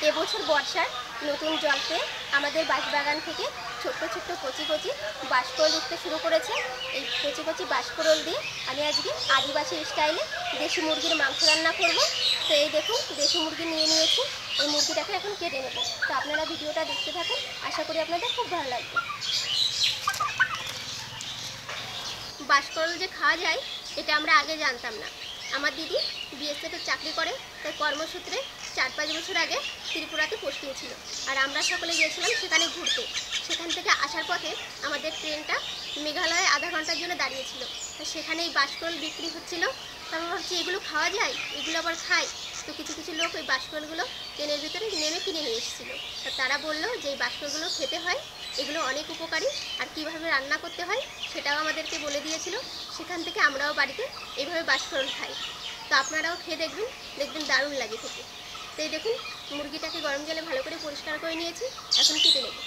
এবছর বর্ষার নতুন জলতে আমাদের বাঁশবাগান থেকে ছোট্ট ছোট্ট কচি কচি বাঁশকরল উঠতে শুরু করেছে। এই কচি কচি বাঁশকরল দিয়ে আমি আজকে আদিবাসী স্টাইলে দেশি মুরগির মাংস রান্না করব। তো এই দেখুন দেশি মুরগি নিয়ে নিয়েছি, এই মুরগিটাকে এখন কেটে নেব। তো আপনারা ভিডিওটা দেখতে থাকুন, আশা করি আপনাদের খুব ভালো লাগবে। বাঁশকরল যে খাওয়া যায় এটা আমরা আগে জানতাম না। আমার দিদি বিএসএফে চাকরি করে, তাই কর্মসূত্রে 4-5 বছর আগে ত্রিপুরাতে পোস্টিং ছিল, আর আমরা সকলে গিয়েছিলাম সেখানে ঘুরতে। সেখান থেকে আসার পথে আমাদের ট্রেনটা মেঘালয়ে আধা ঘন্টার জন্য দাঁড়িয়েছিল। সেখানে এই বাঁশকরল বিক্রি হচ্ছিল। তো আমরা ভাবছি এগুলো খাওয়া যায়, এগুলো আবার খাই। তো কিছু কিছু লোক ওই বাঁশকরলগুলো ট্রেনের ভিতরে নেমে কিনে নিয়ে এসেছিলো। তো তারা বললো যে এই বাঁশকরলগুলো খেতে হয়, এগুলো অনেক উপকারী, আর কীভাবে রান্না করতে হয় সেটাও আমাদেরকে বলে দিয়েছিল। সেখান থেকে আমরাও বাড়িতে এইভাবে বাঁশকরল খাই। তো আপনারাও খেয়ে দেখবেন, দেখবেন দারুণ লাগে খেতে। তো এই দেখুন মুরগিটাকে গরম জলে ভালো করে পরিষ্কার করে নিয়েছি, এখন কেটে নেব।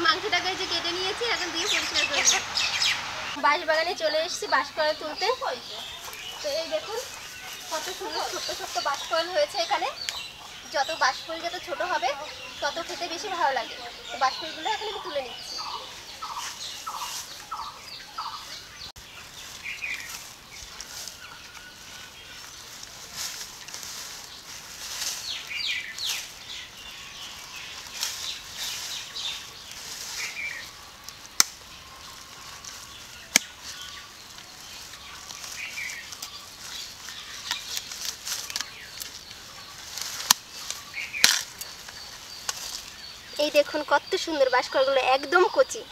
মাংসটাকে যে কেটে নিয়েছি এখন দিয়ে পরিষ্কার করে বাঁশবাগানে চলে এসেছি বাঁশকরল তুলতে। তো এই দেখুন কত সুন্দর ছোট্ট ছোট্ট বাঁশকরল হয়েছে এখানে। যত বাঁশকরল যত ছোট হবে তত খেতে বেশি ভালো লাগে। তো বাঁশকরলগুলো এখন আমি তুলে নিচ্ছি। এই দেখুন কত সুন্দর বাঁশকরলগুলো, একদম কচি।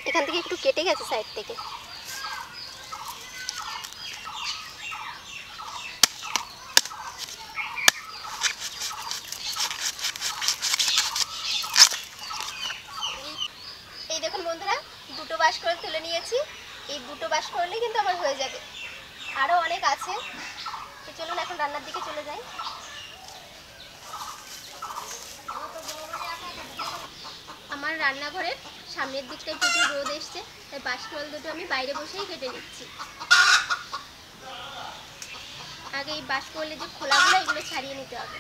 এখান থেকে একটু কেটে গেছে সাইড থেকে। এই দেখুন বন্ধুরা, দুটো বাঁশকরল তুলে নিয়েছি। এই দুটো বাঁশকরলই কিন্তু আমার হয়ে যাবে, আরও অনেক আছে। তো চলুন এখন রান্নার দিকে চলে যাই। আমার রান্নাঘরের সামনের দিকটায় প্রচুর রোদ এসছে, তাই বাঁশকরল দুটো আমি বাইরে বসেই কেটে নিচ্ছি। আগে এই বাঁশকরলের যে খোলাগুলো এগুলো ছাড়িয়ে নিতে হবে।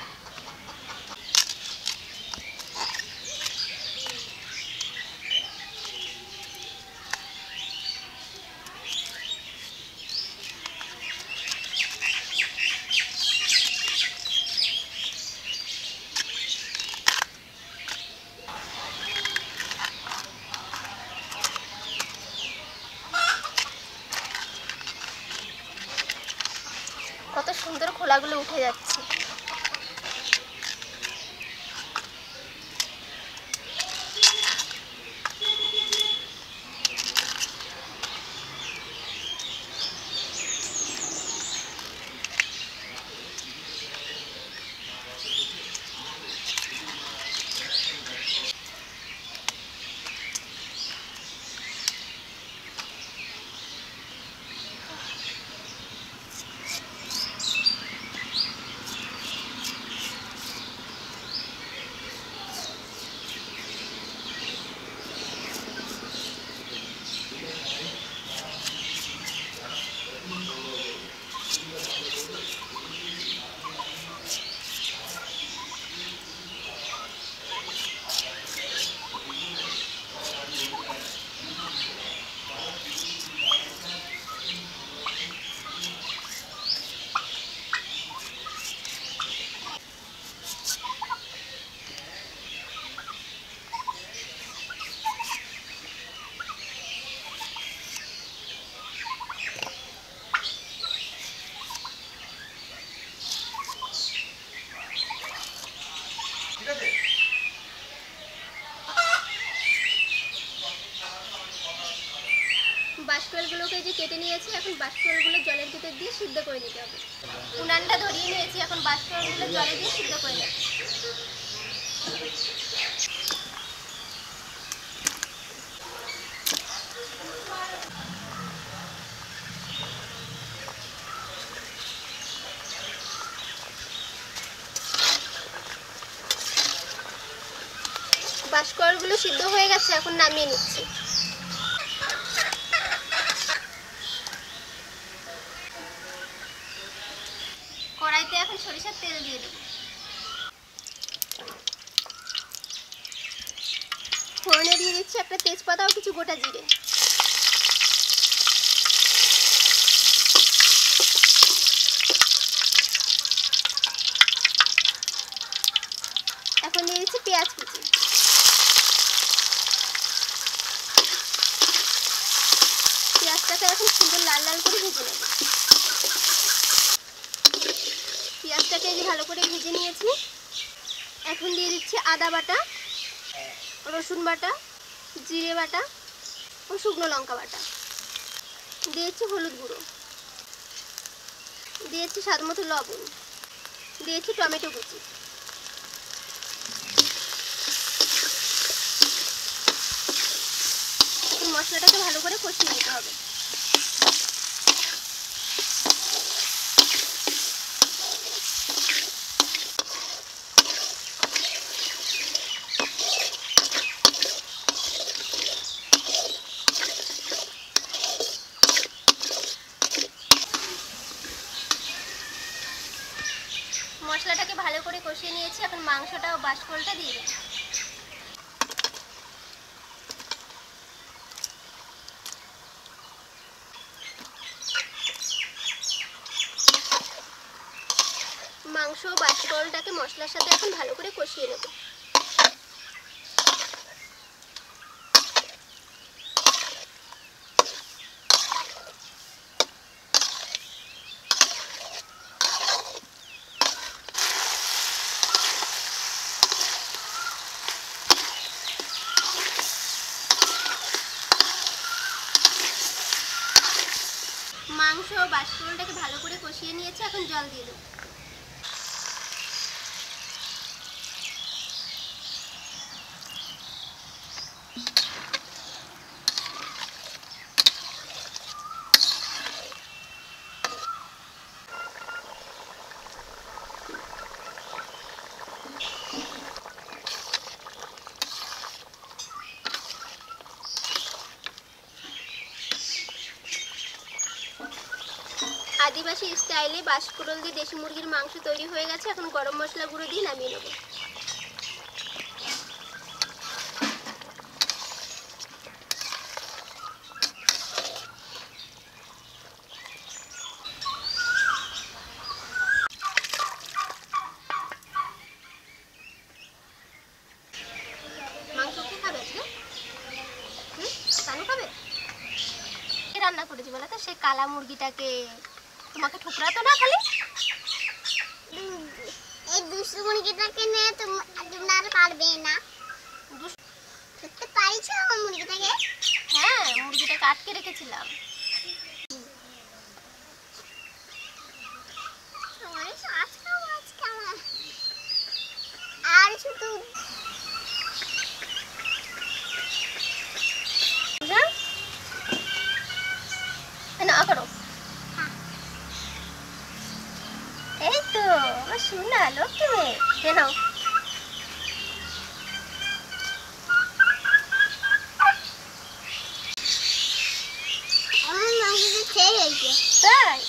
কত সুন্দর খোলাগুলো উঠে যাচ্ছে। বাঁশকলাগুলোকে যে কেটে নিয়েছি, এখন বাঁশকলাগুলো জলের ভিতর দিয়ে সিদ্ধ করে নিতে হবে। উনানটা ধরিয়ে নিয়েছি, এখন বাঁশকলাগুলো জলে দিয়ে সিদ্ধ করে নেব। বাঁশকলাগুলো সিদ্ধ হয়ে গেছে, এখন নামিয়ে নিচ্ছি। কড়াইতে এখন সরিষার তেল দিয়ে দেব। ফোড়নে দিয়ে দিচ্ছি একটা তেজপাতা ও কিছু গোটা জিরে। এখন দিয়ে দিচ্ছি পেঁয়াজ কুচি। পেঁয়াজটাকে এখন সুন্দর লাল লাল করে ভেজে নেব। পেঁয়াজটাকে ভালো করে ভেজে নিয়েছি। এখন দিয়ে দিচ্ছি আদা বাটা, রসুন বাটা, জিরে বাটা ও শুকনো লঙ্কা বাটা। দিয়েছি হলুদ গুঁড়ো, দিয়েছি স্বাদ মতো লবণ, দিয়েছি টমেটো কুচি। মশলাটাকে ভালো করে কষিয়ে নিতে হবে। মশলাটাকে ভালো করে কষিয়ে নিয়েছি, এখন মাংসটা ও বাঁশকলাটা দিয়ে দেব। মাংস ও বাঁশকলাটাকে মশলার সাথে এখন ভালো করে কষিয়ে নেব। মাংস ও বাঁশকলাটাকে ভালো করে কষিয়ে নিয়েছি, এখন জল দিয়ে দেব। আদিবাসী স্টাইলে বাঁশকোড়ল দিয়ে দেশি মুরগির মাংস তৈরি হয়ে গেছে। এখন গরম মশলা গুঁড়ো দিয়ে নামিয়ে নেব। মাংস কি খাবে আজকে? কানু খাবে? রান্না করেছি বলে তো, সেই কালা মুরগিটাকে তোমাকে ঠুকরাতো না খালি? এই দুষ্টু মুরগিটাকে নিয়ে তোমরা আর পারবে না। ধরতে পারিছো আমার মুরগিটাকে? হ্যাঁ, মুরগিটাকে আটকে রেখেছিলাম। আর শুধু না করো। এই তো আমার সোনা লক্ষ্মী মেয়ে, কেন আমার মাংসটা খেয়ে গেছে। তাই?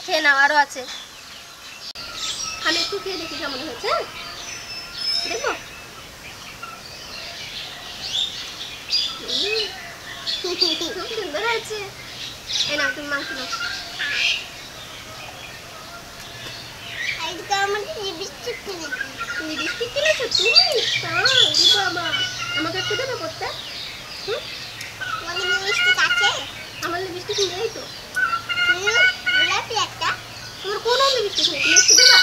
খেয়ে নাও, আরো আছে। আমি একটু খেয়ে দেখি কেমন হয়েছে, দেখো। খুব সুন্দর হয়েছে। এই নাও, তুমি মাংস নাও। আজকে আমাকে লিপস্টিক কিনেছি। লিপস্টিক কিনেছো তুমি? তাই? বাবা, আমাকে একটু দেবে করতে? তোমার লিপস্টিক আছে? আমার লিপস্টিক নেই তো। গোলাপি একটা। তোমার কোন লিপস্টিক নেই? তুমি একটু দেবা?